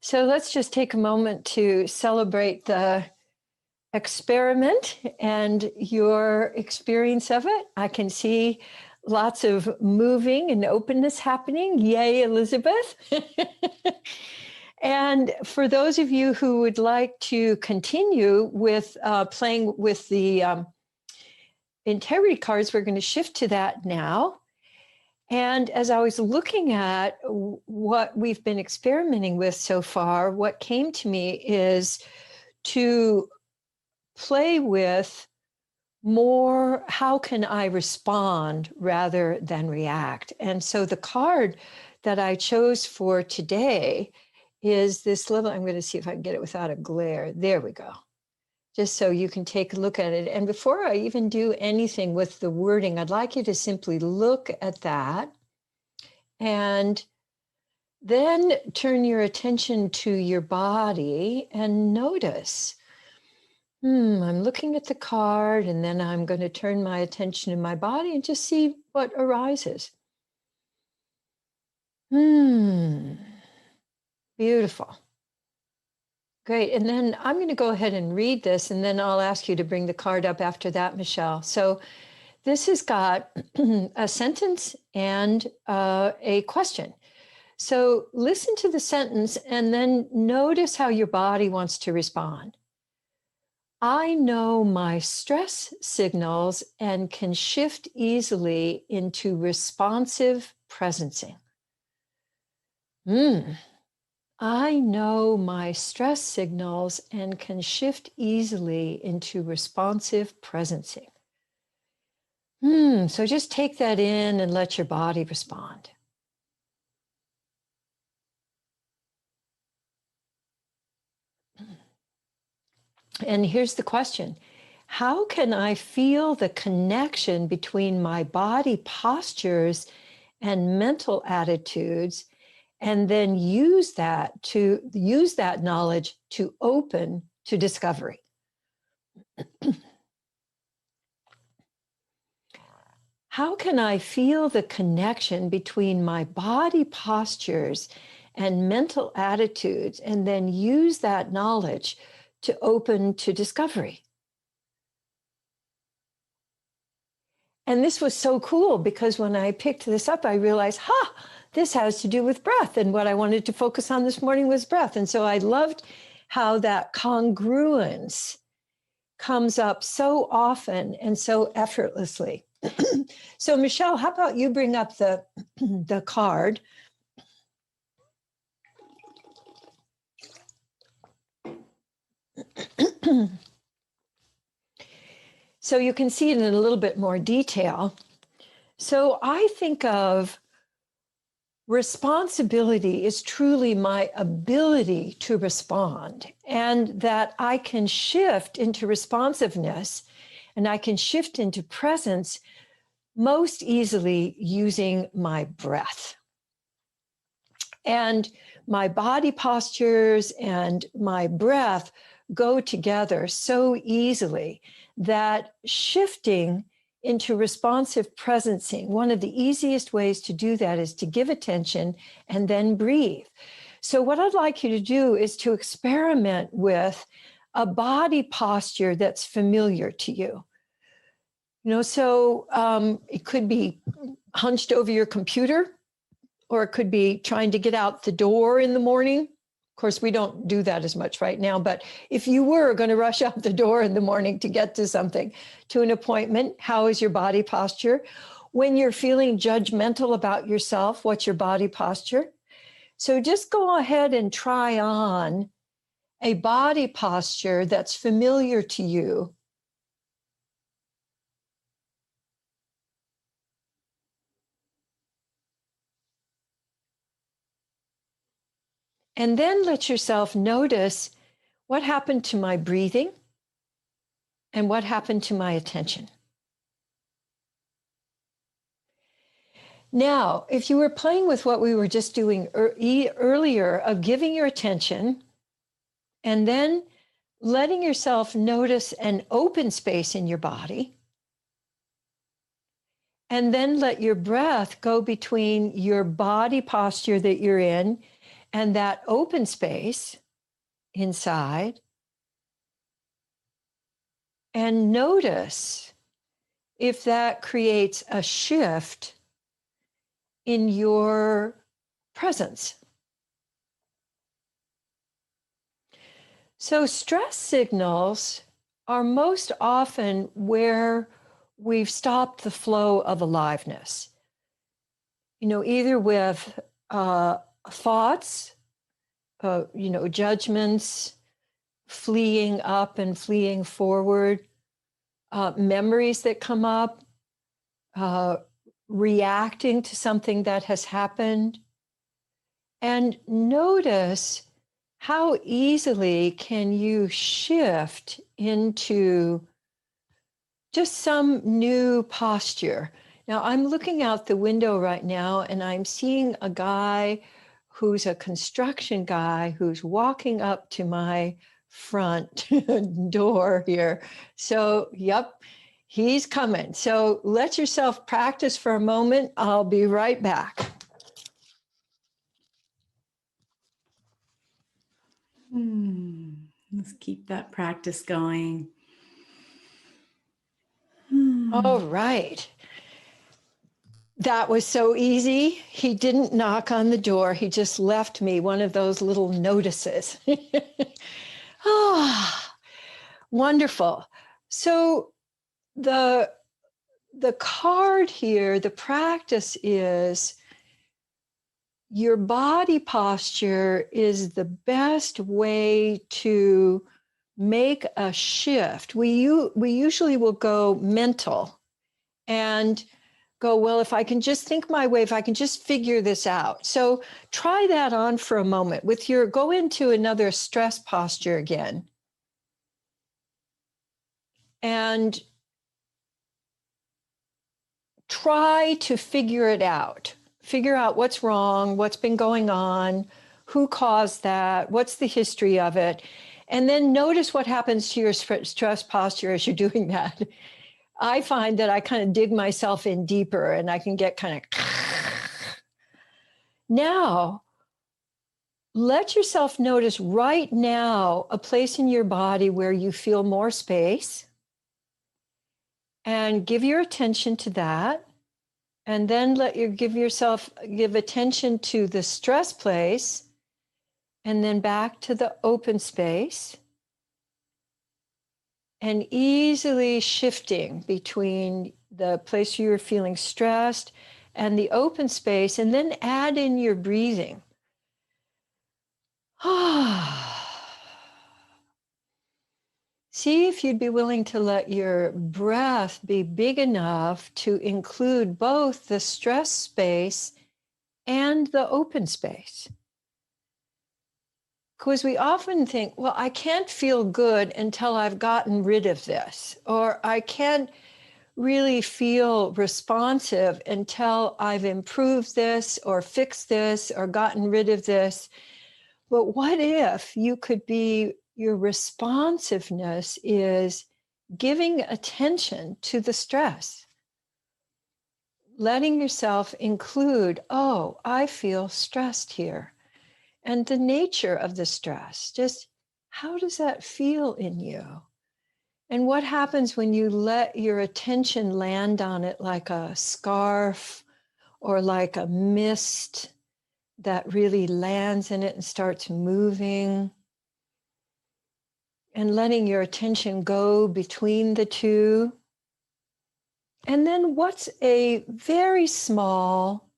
So let's just take a moment to celebrate the experiment and your experience of it. I can see lots of moving and openness happening. Yay, Elizabeth. And for those of you who would like to continue with playing with the integrity cards, we're going to shift to that now. And as I was looking at what we've been experimenting with so far, what came to me is to play with more, how can I respond rather than react? And so the card that I chose for today is this little, I'm going to see if I can get it without a glare. There we go. Just so you can take a look at it. And before I even do anything with the wording, I'd like you to simply look at that and then turn your attention to your body and notice, I'm looking at the card, and then I'm going to turn my attention to my body and just see what arises. Beautiful. Great. And then I'm going to go ahead and read this, and then I'll ask you to bring the card up after that, Michelle. So this has got a sentence and a question. So listen to the sentence and then notice how your body wants to respond. I know my stress signals and can shift easily into responsive presencing. I know my stress signals and can shift easily into responsive presencing. So just take that in and let your body respond. And here's the question. How can I feel the connection between my body postures and mental attitudes, and then use that knowledge to open to discovery? How can I feel the connection between my body postures and mental attitudes, and then use that knowledge to open to discovery? And this was so cool because when I picked this up, I realized, this has to do with breath. And what I wanted to focus on this morning was breath. And so I loved how that congruence comes up so often and so effortlessly. So Michelle, how about you bring up the card? So you can see it in a little bit more detail. So I think of responsibility is truly my ability to respond, and that I can shift into responsiveness and I can shift into presence most easily using my breath. And my body postures and my breath go together so easily that shifting into responsive presencing, one of the easiest ways to do that is to give attention and then breathe. So what I'd like you to do is to experiment with a body posture that's familiar to you. So it could be hunched over your computer, or it could be trying to get out the door in the morning. Of course, we don't do that as much right now, but if you were going to rush out the door in the morning to get to something, to an appointment, how is your body posture? When you're feeling judgmental about yourself, what's your body posture? So just go ahead and try on a body posture that's familiar to you. And then let yourself notice what happened to my breathing and what happened to my attention. Now, if you were playing with what we were just doing earlier of giving your attention and then letting yourself notice an open space in your body, and then let your breath go between your body posture that you're in and that open space inside, and notice if that creates a shift in your presence. So stress signals are most often where we've stopped the flow of aliveness. Either with thoughts, judgments, fleeing up and fleeing forward, memories that come up, reacting to something that has happened. And notice how easily can you shift into just some new posture. Now, I'm looking out the window right now and I'm seeing a guy who's a construction guy who's walking up to my front door here. So, yep, he's coming. So let yourself practice for a moment. I'll be right back. Let's keep that practice going. All right. That was so easy. He didn't knock on the door. He just left me one of those little notices. Wonderful. So the card here, the practice is your body posture is the best way to make a shift. We usually will go mental and go, well, if I can just think my way, if I can just figure this out. So try that on for a moment go into another stress posture again. And try to figure it out. Figure out what's wrong, what's been going on, who caused that, what's the history of it. And then notice what happens to your stress posture as you're doing that. I find that I kind of dig myself in deeper and I can get kind of. Now, let yourself notice right now a place in your body where you feel more space, and give your attention to that. And then give attention to the stress place, and then back to the open space, and easily shifting between the place you're feeling stressed and the open space, and then add in your breathing. See if you'd be willing to let your breath be big enough to include both the stress space and the open space. Because we often think, well, I can't feel good until I've gotten rid of this, or I can't really feel responsive until I've improved this or fixed this or gotten rid of this. But what if your responsiveness is giving attention to the stress, letting yourself include, oh, I feel stressed here. And the nature of the stress, just how does that feel in you? And what happens when you let your attention land on it like a scarf or like a mist that really lands in it and starts moving? And letting your attention go between the two. And then what's a very small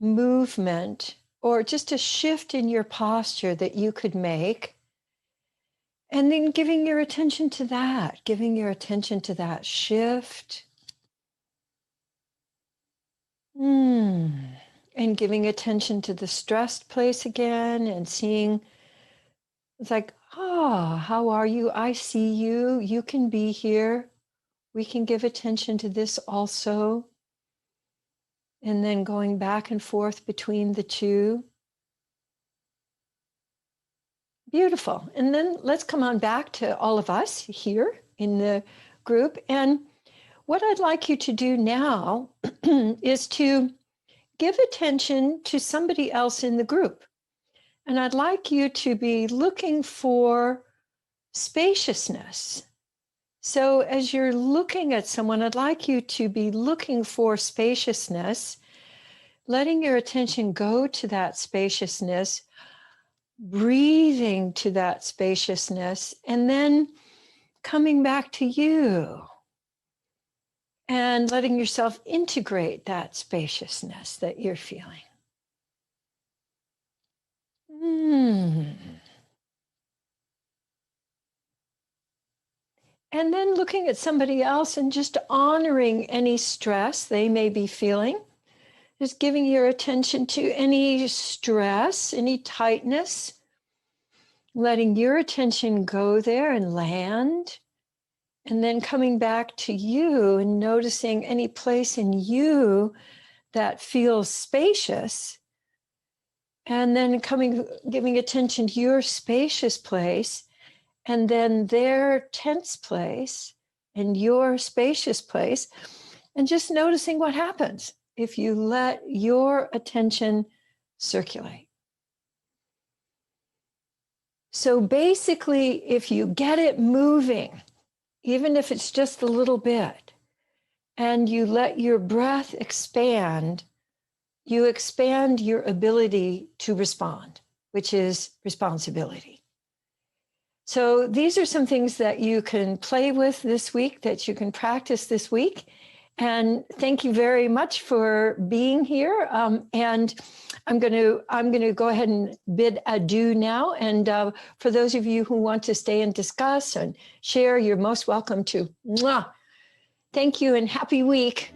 movement or just a shift in your posture that you could make? And then giving your attention to that shift. And giving attention to the stressed place again and seeing, it's like, how are you? I see you. You can be here. We can give attention to this also. And then going back and forth between the two. Beautiful. And then let's come on back to all of us here in the group. And what I'd like you to do now is to give attention to somebody else in the group. And I'd like you to be looking for spaciousness. So as you're looking at someone, I'd like you to be looking for spaciousness, letting your attention go to that spaciousness, breathing to that spaciousness, and then coming back to you and letting yourself integrate that spaciousness that you're feeling. And then looking at somebody else and just honoring any stress they may be feeling. Just giving your attention to any stress, any tightness, letting your attention go there and land, and then coming back to you and noticing any place in you that feels spacious, and then giving attention to your spacious place, and then their tense place and your spacious place, and just noticing what happens if you let your attention circulate. So basically, if you get it moving, even if it's just a little bit, and you let your breath expand, you expand your ability to respond, which is responsibility. So these are some things that you can play with this week, that you can practice this week. And thank you very much for being here. And I'm going to go ahead and bid adieu now. And for those of you who want to stay and discuss and share, you're most welcome to. Mwah! Thank you and happy week.